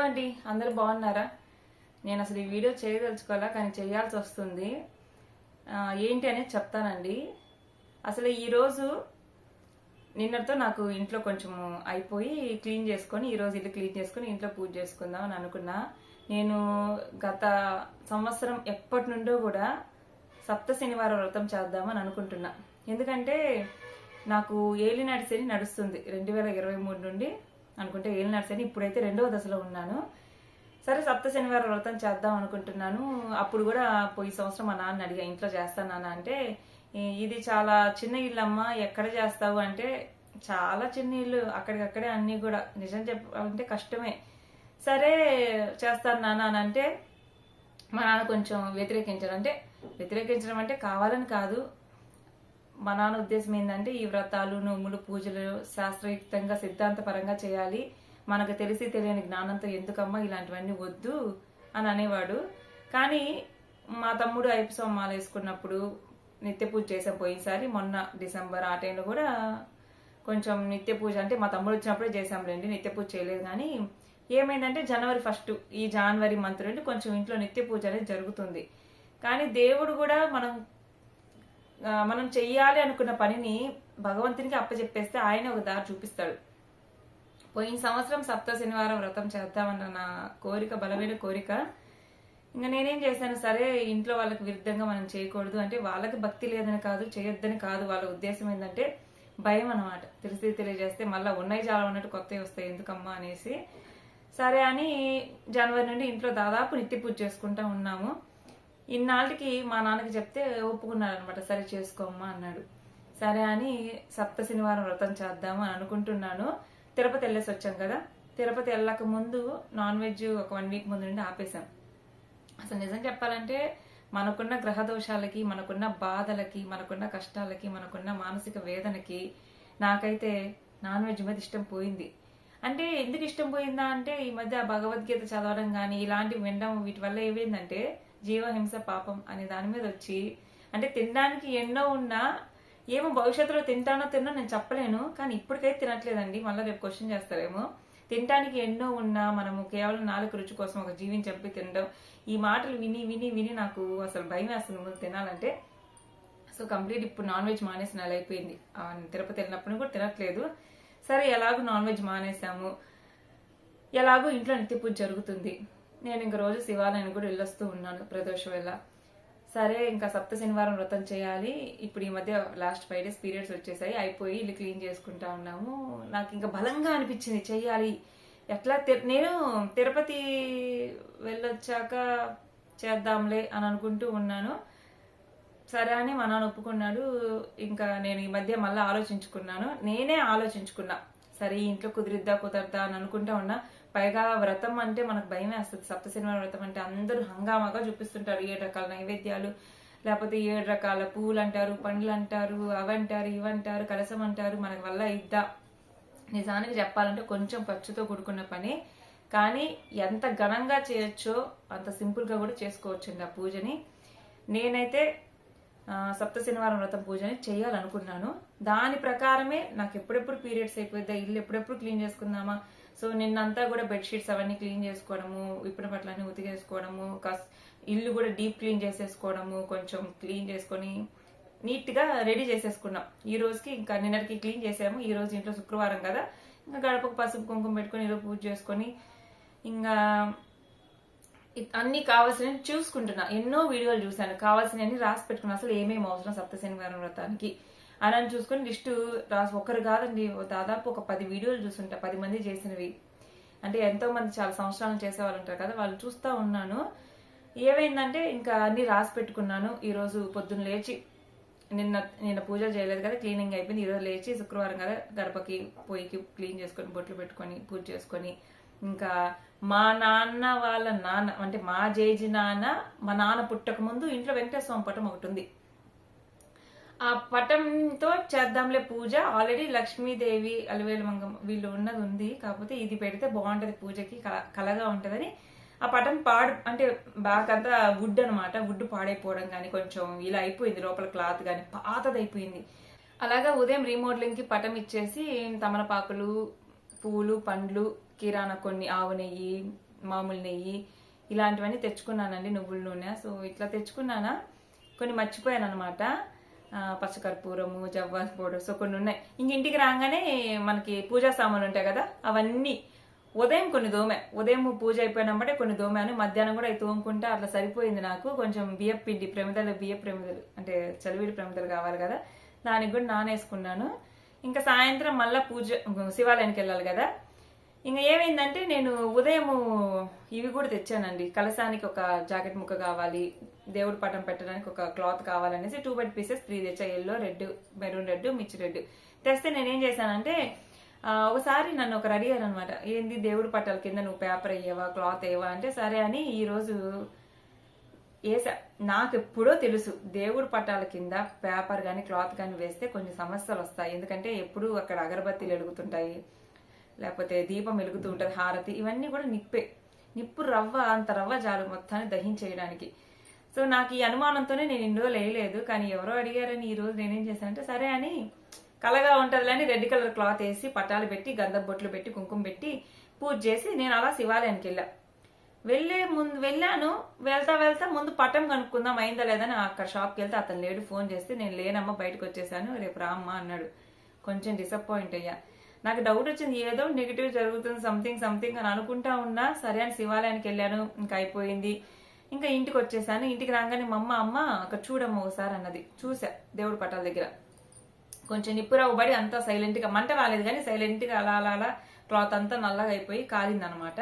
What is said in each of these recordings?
అండి, అందరూ బాగున్నారా? నేను అసలు ఈ వీడియో చేయదలుచుకోవాలా, కానీ చేయాల్సి వస్తుంది. ఏంటి అనేది చెప్తానండి. అసలు ఈరోజు నిన్నటితో నాకు ఇంట్లో కొంచెం అయిపోయి క్లీన్ చేసుకొని, ఈరోజు ఇల్లు క్లీన్ చేసుకొని ఇంట్లో పూజ చేసుకుందాం అని అనుకున్నా. నేను గత సంవత్సరం ఎప్పటి నుండో కూడా సప్త శనివారం వ్రతం చేద్దామని అనుకుంటున్నా. ఎందుకంటే నాకు ఏలినాటి శని నడుస్తుంది 2023 నుండి అనుకుంటే ఏలినాటి శని. ఇప్పుడైతే 2వ దశలో ఉన్నాను. సరే సప్త శనివారం వ్రతం చేద్దాం అనుకుంటున్నాను. అప్పుడు కూడా పోయి సంవత్సరం మా నాన్న అడిగా, ఇంట్లో చేస్తాను నాన్న అంటే, ఇది చాలా చిన్న ఇల్లు అమ్మా, ఎక్కడ చేస్తావు అంటే, చాలా చిన్న ఇల్లు, అక్కడికక్కడే అన్నీ కూడా నిజం చెప్పాలంటే కష్టమే. సరే చేస్తాను నాన్న అని అంటే మా నాన్న కొంచెం వ్యతిరేకించారు. అంటే వ్యతిరేకించడం అంటే కావాలని కాదు, మా నాన్న ఉద్దేశం ఏంటంటే ఈ వ్రతాలు నోములు పూజలు శాస్త్రయుక్తంగా సిద్ధాంతపరంగా చేయాలి, మనకు తెలిసి తెలియని జ్ఞానంతో ఎందుకమ్మా ఇలాంటివన్నీ వద్దు అని అనేవాడు. కానీ మా తమ్ముడు అయ్యప్ప మాల వేసుకున్నప్పుడు నిత్య పూజ చేసాం పోయినసారి, మొన్న డిసెంబర్ ఆ టైంలో కూడా కొంచెం నిత్య పూజ, అంటే మా తమ్ముడు వచ్చినప్పుడే చేసాంలేండి, నిత్య పూజ చేయలేదు. కానీ ఏమైందంటే జనవరి 1 ఈ జనవరి మంత్ నుండి కొంచెం ఇంట్లో నిత్య పూజ అనేది జరుగుతుంది. కానీ దేవుడు కూడా మనం చెయ్యాలి అనుకున్న పనిని భగవంతునికి అప్పచెప్పేస్తే ఆయన ఒక దారి చూపిస్తాడు. పోయిన సంవత్సరం సప్త శనివారం వ్రతం చేద్దామన్న నా కోరిక, బలమైన కోరిక. ఇంకా నేనేం చేశాను, సరే ఇంట్లో వాళ్ళకి విరుద్ధంగా మనం చేయకూడదు అంటే, వాళ్ళకి భక్తి లేదని కాదు, చేయొద్దని కాదు, వాళ్ళ ఉద్దేశం ఏంటంటే భయం అనమాట. తెలియజేస్తే మళ్ళీ ఉన్నాయి చాలా ఉన్నట్టు కొత్తవి వస్తాయి ఎందుకమ్మా అనేసి, సరే అని జనవరి నుండి ఇంట్లో దాదాపు నిత్య పూజ చేసుకుంటా ఉన్నాము. ఇన్నాళ్ళకి మా నాన్నకి చెప్తే ఒప్పుకున్నాడు అనమాట. సరే చేసుకోమ్మా అన్నాడు. సరే అని సప్త శనివారం వ్రతం చేద్దాము అని అనుకుంటున్నాను. తిరుపతి వెళ్ళేసి వచ్చాం కదా, తిరుపతి వెళ్ళక ముందు నాన్ వెజ్ ఒక 1 వీక్ ముందు నుండి ఆపేశాం. అసలు నిజం చెప్పాలంటే మనకున్న గ్రహ దోషాలకి, మనకున్న బాధలకి, మనకున్న కష్టాలకి, మనకున్న మానసిక వేదనకి నాకైతే నాన్ వెజ్ మీద ఇష్టం పోయింది. అంటే ఎందుకు ఇష్టం పోయిందా అంటే, ఈ మధ్య భగవద్గీత చదవడం కానీ ఇలాంటివి వినడం, వీటి వల్ల ఏమైందంటే జీవహింస పాపం అనే దాని మీద వచ్చి, అంటే తినడానికి ఎన్నో ఉన్నా ఏమో భవిష్యత్తులో తింటానో నేను చెప్పలేను, కానీ ఇప్పటికైతే తినట్లేదండి. మళ్ళీ రేపు క్వశ్చన్ చేస్తారేమో. తినడానికి ఎన్నో ఉన్నా మనము కేవలం 4 రుచి కోసం ఒక జీవిని చంపి తినడం, ఈ మాటలు విని విని విని నాకు అసలు భయం వేస్తుంది ముందు తినాలంటే. సో కంప్లీట్ ఇప్పుడు నాన్ వెజ్ మానేసి నెల అయిపోయింది. తిరుపతి వెళ్ళినప్పుడు కూడా తినట్లేదు. సరే ఎలాగో నాన్ వెజ్ మానేసాము, ఎలాగో ఇంట్లో నిత్య పూజ జరుగుతుంది. నేను ఇంక రోజు శివాలయానికి కూడా వెళ్ళొస్తూ ఉన్నాను ప్రదోష వేళ. సరే ఇంకా సప్త శనివారం వ్రతం చేయాలి. ఇప్పుడు ఈ మధ్య లాస్ట్ 5 days పీరియడ్స్ వచ్చేసాయి, అయిపోయి ఇల్లు క్లీన్ చేసుకుంటా ఉన్నాము. నాకు ఇంకా బలంగా అనిపించింది చెయ్యాలి. ఎట్లా నేను తిరుపతి వెళ్ళొచ్చాక చేద్దాంలే అని అనుకుంటూ ఉన్నాను. సరే అని మా నాన్న ఒప్పుకున్నాడు. ఇంకా నేను ఈ మధ్య మళ్ళీ నేనే ఆలోచించుకున్నా, సరే ఇంట్లో కుదరద్దా అని అనుకుంటా ఉన్నా. పైగా వ్రతం అంటే మనకు భయం వేస్తుంది. సప్త శనివారం వ్రతం అంటే అందరూ హంగామాగా చూపిస్తుంటారు, 7 రకాల నైవేద్యాలు, లేకపోతే 7 రకాల పూలు అంటారు, పండ్లు అంటారు, అవంటారు ఇవంటారు, కలసం అంటారు. మనకి వల్ల ఇద్దా? నిజానికి చెప్పాలంటే కొంచెం ఖర్చుతో కూడుకున్న పని, కానీ ఎంత ఘనంగా చేయొచ్చో అంత సింపుల్గా కూడా చేసుకోవచ్చండి ఆ పూజని. నేనైతే సప్త శనివారం వ్రతం పూజని చేయాలనుకున్నాను. దాని ప్రకారమే నాకు ఎప్పుడెప్పుడు పీరియడ్స్ అయిపోద్దా, ఇల్లు ఎప్పుడెప్పుడు క్లీన్ చేసుకుందామా. సో నిన్నంతా కూడా బెడ్షీట్స్ అవన్నీ క్లీన్ చేసుకోవడము, ఇప్పుడ పట్లన్నీ ఉతికేసుకోవడము, ఇల్లు కూడా డీప్ క్లీన్ చేసేసుకోవడము, కొంచెం క్లీన్ చేసుకొని నీట్గా రెడీ చేసేసుకున్నాం. ఈ రోజుకి ఇంకా నిన్నటికి క్లీన్ చేసాము. ఈ రోజు ఇంట్లో శుక్రవారం కదా, ఇంకా గడపకు పసుపు కుంకుమ పెట్టుకొని ఈరోజు పూజ చేసుకొని ఇంకా అన్ని కావాల్సినవి చూసుకుంటున్నా. ఎన్నో వీడియోలు చూశాను, కావాల్సినవన్నీ రాసి పెట్టుకున్నా, అసలు ఏమేమి అవసరం సప్త శనివారం వ్రతానికి అని చూసుకొని లిస్టు రాసి, ఒక్కరు కాదండి దాదాపు ఒక 10 వీడియోలు చూసుంటా, 10 మంది చేసినవి. అంటే ఎంతో మంది చాలా సంవత్సరాలు చేసేవాళ్ళు ఉంటారు కదా, వాళ్ళు చూస్తూ ఉన్నాను. ఏమైందంటే ఇంకా అన్ని రాసి పెట్టుకున్నాను. ఈరోజు పొద్దున్న లేచి, నిన్న పూజలు చేయలేదు కదా, క్లీనింగ్ అయిపోయింది. ఈరోజు లేచి శుక్రవారం కదా, గడపకి పొయ్యికి క్లీన్ చేసుకొని బొట్లు పెట్టుకొని పూజ చేసుకొని, ఇంకా మా నాన్న వాళ్ళ నాన్న అంటే మా జేజి నాన్న, మా నాన్న పుట్టక ముందు ఇంట్లో వెంకటేశ్వర స్వామి పటం ఒకటి ఉంది. ఆ పటంతో చేద్దాంలే పూజ. ఆల్రెడీ లక్ష్మీదేవి, అలివేలు మంగమ్మ వీళ్ళు ఉన్నది ఉంది, కాకపోతే ఇది పెడితే బాగుంటది పూజకి, కలగా ఉంటదని ఆ పటం అంటే బాకంతా వుడ్ అనమాట, వుడ్ పాడైపోవడం కానీ కొంచెం ఇలా అయిపోయింది, లోపల క్లాత్ కానీ పాతది అయిపోయింది. అలాగా ఉదయం రీమోడలింగ్ కి పటం ఇచ్చేసి తమలపాకులు, పూలు, పండ్లు కిరాణా కొన్ని ఆవు నెయ్యి, మామూలు నెయ్యి ఇలాంటివన్నీ తెచ్చుకున్నానండి, నువ్వుల నూనె. సో ఇట్లా తెచ్చుకున్నానా, కొన్ని మర్చిపోయాను అనమాట. పచ్చకర్పూరము, జవ్వాది పౌడర్, సో కొన్ని ఉన్నాయి. ఇంక ఇంటికి రాగానే మనకి పూజా సామాన్లు ఉంటాయి కదా, అవన్నీ ఉదయం కొన్ని దోమే, ఉదయం పూజ అయిపోయినప్పుడే కొన్ని దోమాను, మధ్యాహ్నం కూడా అవి తోముకుంటే అట్లా సరిపోయింది నాకు. కొంచెం బియ్యం పిండి ప్రమిదలు, బియ్యం ప్రమిదలు అంటే చలివిడి ప్రమిదలు కావాలి కదా, దానికి కూడా నానేసుకున్నాను. ఇంకా సాయంత్రం మళ్ళీ పూజ శివాలయానికి వెళ్ళాలి కదా. ఇంకా ఏమైందంటే నేను ఉదయం ఇవి కూడా తెచ్చానండి, కలశానికి ఒక జాకెట్ ముక్క కావాలి, దేవుడి పటం పెట్టడానికి ఒక క్లాత్ కావాలనేసి 2 బెడ్ పీసెస్ 3 తెచ్చా. ఎల్లో రెడ్, మెరూన్ రెడ్, మిర్చి రెడ్ తెస్తే నేనేం చేశానంటే, ఒకసారి నన్ను ఒకరు అడిగారు అనమాట, ఏంది దేవుడి పట్టాల కింద నువ్వు పేపర్ వేయవా, క్లాత్ వేయవా అంటే, సరే అని ఈరోజు వేసా. నాకు ఎప్పుడో తెలుసు దేవుడి పట్టాల కింద పేపర్ కానీ క్లాత్ కానీ వేస్తే కొన్ని సమస్యలు వస్తాయి. ఎందుకంటే ఎప్పుడు అక్కడ అగరబత్తీలు వెలుగుతుంటాయి, లేకపోతే దీపం వెలుగుతూ ఉంటుంది, హారతి, ఇవన్నీ కూడా నిప్పు రవ్వ, అంత రవ్వ చాలు మొత్తాన్ని దహించేయడానికి. సో నాకు ఈ అనుమానంతోనే నేను ఇన్ని రోజులు వేయలేదు. కానీ ఎవరో అడిగారని ఈ రోజు నేనేం చేశానంటే, సరే అని కలగా ఉంటుందని రెడ్ కలర్ క్లాత్ వేసి పట్టాలు పెట్టి గంధపు బొట్లు పెట్టి కుంకుమ పెట్టి పూజ చేసి నేను అలా శివాలయానికి వెళ్ళాను. వెళ్తా ముందు పటం కనుక్కుందాం అయిందా లేదని అక్కడ షాప్కి వెళ్తే అతను లేడు. ఫోన్ చేస్తే నేను లేనమ్మా బయటకు వచ్చేసాను, రేపు రామ్మా అన్నాడు. కొంచెం డిసప్పాయింట్ అయ్యా. నాకు డౌట్ వచ్చింది, ఏదో నెగిటివ్ జరుగుతుంది సంథింగ్ అని అనుకుంటా ఉన్నా. సరే అని శివాలయానికి వెళ్ళాను, ఇంకా అయిపోయింది. ఇంకా ఇంటికి వచ్చేసాను. ఇంటికి రాగానే మా అమ్మ అక్కడ చూడమ్మ ఒకసారి అన్నది. చూసా దేవుడి పటాల దగ్గర కొంచెం నిప్పురవ్వబడి అంతా సైలెంట్ గా, మంట రాలేదు కానీ సైలెంట్ గా అలా క్లాత్ అంతా నల్లగా అయిపోయి కాలిందనమాట.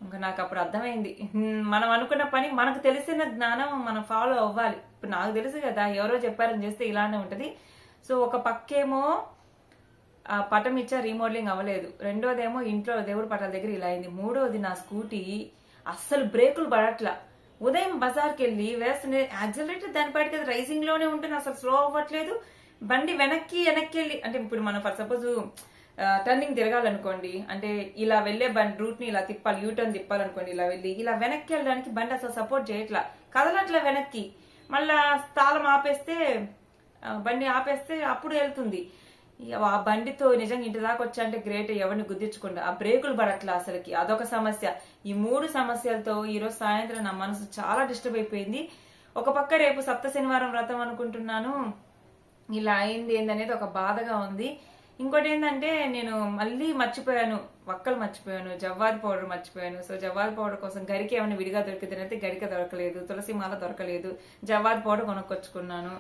ఇంకా నాకు అప్పుడు అర్థమైంది, మనం అనుకున్న పని, మనకు తెలిసిన జ్ఞానం మనం ఫాలో అవ్వాలి. ఇప్పుడు నాకు తెలుసు కదా, ఎవరో చెప్పారని చేస్తే ఇలానే ఉంటది. సో ఒక పక్కేమో ఆ పటం ఇచ్చా, రీమోడలింగ్ అవ్వలేదు. రెండోదేమో ఇంట్లో దేవుడి పటాల దగ్గర ఇలా అయింది. మూడోది నా స్కూటీ అస్సలు బ్రేకులు పడట్లా. ఉదయం బజార్కి వెళ్ళి వేస్తున్న యాక్సిలరేటర్ దానిపాటికి అది రైజింగ్ లోనే ఉంటుంది, అసలు స్లో అవ్వట్లేదు. బండి వెనక్కి వెళ్ళి, అంటే ఇప్పుడు మనం ఫర్ సపోజ్ టర్నింగ్ తిరగాలనుకోండి, అంటే ఇలా వెళ్లే బండి రూట్ ని ఇలా తిప్పాలి, యూటర్న్ తిప్పాలనుకోండి, ఇలా వెళ్ళి ఇలా వెనక్కి వెళ్ళడానికి బండి అసలు సపోర్ట్ చేయట్లా, కదలట్లా వెనక్కి. మళ్ళా తాళం ఆపేస్తే, బండి ఆపేస్తే అప్పుడు వెళ్తుంది. ఆ బండితో నిజంగా ఇంటి దాకా వచ్చా అంటే గ్రేట్, ఎవరిని గుద్దించకుండా. ఆ బ్రేకులు పడట్లా అసలుకి, అదొక సమస్య. ఈ 3 సమస్యలతో ఈరోజు సాయంత్రం నా మనసు చాలా డిస్టర్బ్ అయిపోయింది. ఒక పక్క రేపు సప్త శనివారం వ్రతం అనుకుంటున్నాను, ఇలా అయింది ఏందనేది ఒక బాధగా ఉంది. ఇంకోటి ఏంటంటే నేను మళ్ళీ మర్చిపోయాను, వక్కలు మర్చిపోయాను, జవ్వాది పౌడర్ మర్చిపోయాను. సో జవ్వాది పౌడర్ కోసం గరికి ఏమైనా విడిగా దొరికింది అయితే గరిక దొరకలేదు, తులసి మాల దొరకలేదు, జవ్వాది పౌడర్ కొనుక్కొచ్చుకున్నాను.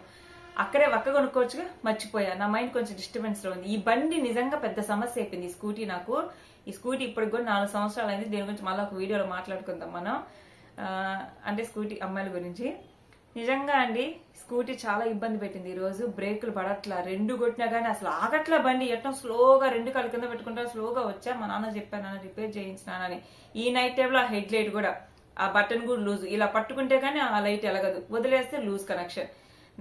అక్కడే వక్క కొనుక్కోవచ్చుగా, మర్చిపోయా. నా మైండ్ కొంచెం డిస్టర్బెన్స్ లో ఉంది. ఈ బండి నిజంగా పెద్ద సమస్య అయిపోయింది. ఈ స్కూటీ నాకు, ఈ స్కూటీ ఇప్పటికి కూడా 4 సంవత్సరాలు అయింది. దీని గురించి మళ్ళీ ఒక వీడియోలో మాట్లాడుకుందాం మనం, అంటే స్కూటీ అమ్మాయిల గురించి. నిజంగా అండి స్కూటీ చాలా ఇబ్బంది పెట్టింది. ఈ రోజు బ్రేకులు పడట్లా, 2 కొట్టినా గానీ అసలు ఆగట్లా బండి. ఎట్లా స్లోగా 2 కాళ్ళ కింద పెట్టుకుంటా స్లోగా వచ్చా. మా నాన్న చెప్పాను, నాన్న రిపేర్ చేయించినానని. ఈ నైట్ టైంలో ఆ హెడ్ లైట్ కూడా, ఆ బటన్ కూడా లూజ్, ఇలా పట్టుకుంటే గానీ ఆ లైట్ ఎలగదు, వదిలేస్తే లూజ్ కనెక్షన్.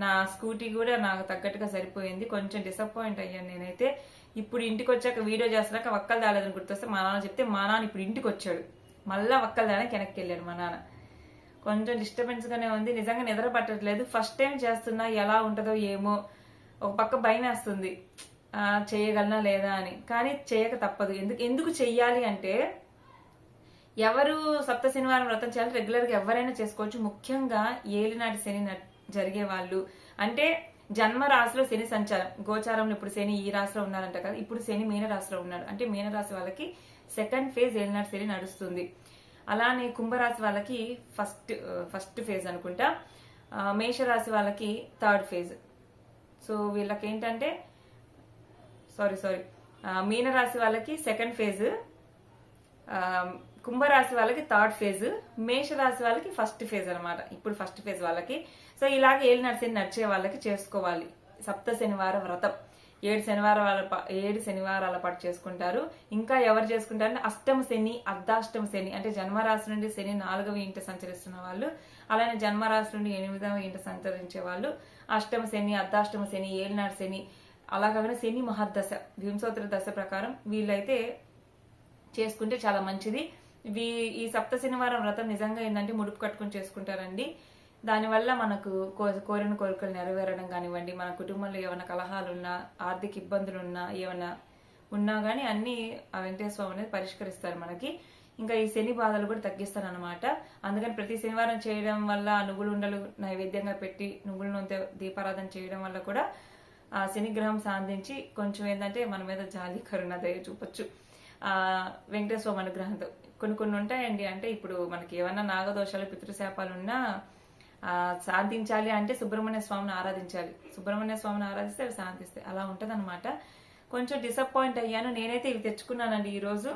నా స్కూటీ కూడా నాకు తగ్గట్టుగా సరిపోయింది. కొంచెం డిసప్పాయింట్ అయ్యాను నేనైతే. ఇప్పుడు ఇంటికి వచ్చాక వీడియో చేస్తున్నాక వక్కలు దాలేదని గుర్తొస్తే మా నాన్న చెప్తే, మా నాన్న ఇప్పుడు ఇంటికి వచ్చాడు, మళ్ళా వక్కలు దానికి వెనక్కి వెళ్ళాడు మా నాన్న. కొంచెం డిస్టర్బెన్స్ గానే ఉంది. నిజంగా నిద్ర పట్టట్లేదు. ఫస్ట్ టైం చేస్తున్నా, ఎలా ఉంటుందో ఏమో. ఒక పక్క భయం వేస్తుంది, చేయగలనా లేదా అని. కానీ చేయక తప్పదు. ఎందుకు చెయ్యాలి అంటే, ఎవరు సప్త శనివారం వ్రతం చేయాలి, రెగ్యులర్ గా ఎవరైనా చేసుకోవచ్చు. ముఖ్యంగా ఏలినాటి శని జరిగే వాళ్ళు, అంటే జన్మ రాశిలో శని సంచారం, గోచారంలో ఇప్పుడు శని ఈ రాశిలో ఉన్నారంట కదా, ఇప్పుడు శని మీన రాశిలో ఉన్నాడు. అంటే మీన రాశి వాళ్ళకి 2nd ఫేజ్ ఏలినాటి శని నడుస్తుంది. అలానే కుంభరాశి వాళ్ళకి ఫస్ట్ ఫేజ్ అనుకుంటా, మేషరాశి వాళ్ళకి 3rd ఫేజ్. సో వీళ్ళకి ఏంటంటే సారీ మీనరాశి వాళ్ళకి 2nd ఫేజ్, కుంభరాశి వాళ్ళకి 3rd ఫేజ్, మేషరాశి వాళ్ళకి 1st ఫేజ్ అనమాట. ఇప్పుడు 1st ఫేజ్ వాళ్ళకి. సో ఇలాగే ఏలినాటి శని నడిచే వాళ్ళకి చేసుకోవాలి సప్త శనివార వ్రతం. 7 శనివారాల పాటు చేసుకుంటారు. ఇంకా ఎవరు చేసుకుంటారంటే అష్టమ శని, అర్ధాష్టమ శని, అంటే జన్మరాశి నుండి శని 4వ ఇంట సంచరిస్తున్న వాళ్ళు, అలానే జన్మరాశి నుండి 8వ ఇంట సంచరించే వాళ్ళు, అష్టమ శని, అర్ధాష్టమ శని, ఏలినాటి శని, అలా కాకుండా శని మహర్దశ, వింశోత్తర దశ ప్రకారం వీళ్ళైతే చేసుకుంటే చాలా మంచిది. ఈ సప్త శనివారం వ్రతం నిజంగా ఏంటంటే ముడుపు కట్టుకుని చేసుకుంటారండి. దానివల్ల మనకు కోరిన కోరికలు నెరవేరడం కానివ్వండి, మన కుటుంబంలో ఏమైనా కలహాలున్నా, ఆర్థిక ఇబ్బందులున్నా, ఏమైనా ఉన్నా కానీ అన్ని ఆ వెంకటేశ్వర స్వామి అనేది పరిష్కరిస్తారు మనకి. ఇంకా ఈ శని బాధలు కూడా తగ్గిస్తారు అనమాట. అందుకని ప్రతి శనివారం చేయడం వల్ల నువ్వులు ఉండలు నైవేద్యంగా పెట్టి నువ్వుల నూనె దీపారాధన చేయడం వల్ల కూడా ఆ శనిగ్రహం సాధించి కొంచెం ఏంటంటే మన మీద జాలి కరుణ దయ చూపొచ్చు ఆ వెంకటేశ్వర స్వామి అనుగ్రహంతో. కొన్ని ఉంటాయండి, అంటే ఇప్పుడు మనకి ఏమన్నా నాగదోషాలు పితృశాపాలు ఉన్నా శాంతించాలి అంటే సుబ్రహ్మణ్య స్వామిని ఆరాధించాలి. సుబ్రహ్మణ్య స్వామిని ఆరాధిస్తే అవి శాంతిస్తాయి. అలా ఉంటది అనమాట. కొంచెం డిసప్పాయింట్ అయ్యాను. నేనైతే ఇవి తెచ్చుకున్నానండి ఈరోజు.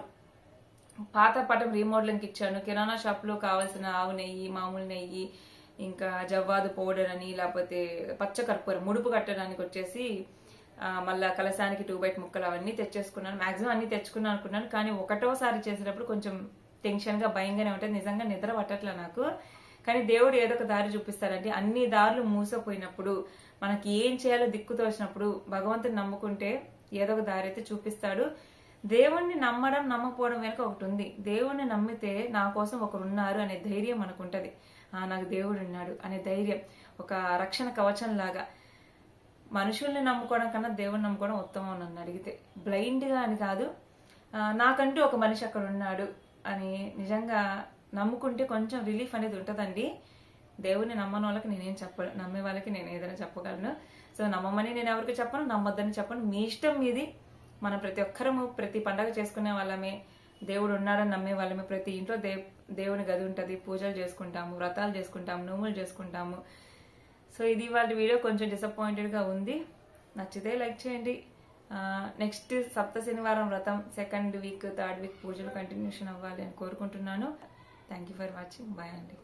పాత పటం రీమోడలింగ్కి ఇచ్చాను. కిరాణా షాప్ లో కావాల్సిన ఆవు నెయ్యి, మామూలు నెయ్యి, ఇంకా జవ్వాదు పౌడర్ అని, లేకపోతే పచ్చకర్పూరం ముడుపు కట్టడానికి వచ్చేసి మళ్ళా కలశానికి 2 బయట ముక్కలు అవన్నీ తెచ్చేసుకున్నాను. మాక్సిమం అన్ని తెచ్చుకున్నాను అనుకున్నాను, కానీ ఒకటోసారి చేసేటప్పుడు కొంచెం టెన్షన్ గా భయంగానే ఉంటుంది. నిజంగా నిద్ర పట్టట్లే నాకు. కానీ దేవుడు ఏదో ఒక దారి చూపిస్తారంటే, అన్ని దారులు మూసపోయినప్పుడు మనకి ఏం చేయాలో దిక్కు తోచినప్పుడు భగవంతుని నమ్ముకుంటే ఏదో ఒక దారి అయితే చూపిస్తాడు. దేవుణ్ణి నమ్మడం నమ్మకపోవడం వెనుక ఒకటి ఉంది. దేవుణ్ణి నమ్మితే నా కోసం ఒకరు ఉన్నారు అనే ధైర్యం మనకు ఉంటది. నాకు దేవుడు ఉన్నాడు అనే ధైర్యం ఒక రక్షణ కవచం లాగా. మనుషుల్ని నమ్ముకోవడం కన్నా దేవుణ్ణి నమ్ముకోవడం ఉత్తమం నన్ను అడిగితే. బ్లైండ్ గా అని కాదు, నాకంటూ ఒక మనిషి అక్కడ ఉన్నాడు అని నిజంగా నమ్ముకుంటే కొంచెం రిలీఫ్ అనేది ఉంటుందండి. దేవుణ్ణి నమ్మని వాళ్ళకి నేనేం చెప్పను, నమ్మే వాళ్ళకి నేను ఏదైనా చెప్పగలను. సో నమ్మమని నేను ఎవరికి చెప్పను, నమ్మొద్దని చెప్పను. మీ ఇష్టం మీది. మనం ప్రతి ఒక్కరము ప్రతి పండగ చేసుకునే వాళ్ళమే, దేవుడు ఉన్నాడని నమ్మే వాళ్ళమే. ప్రతి ఇంట్లో దేవుని గది ఉంటుంది, పూజలు చేసుకుంటాము, వ్రతాలు చేసుకుంటాము, నోములు చేసుకుంటాము. సో ఇది వాళ్ళ వీడియో కొంచెం డిసప్పాయింటెడ్గా ఉంది. నచ్చితే లైక్ చేయండి. నెక్స్ట్ సప్త శనివారం వ్రతం 2nd వీక్ 3rd వీక్ పూజలు కంటిన్యూషన్ అవ్వాలి అని కోరుకుంటున్నాను. Thank you for watching. Bye అండి.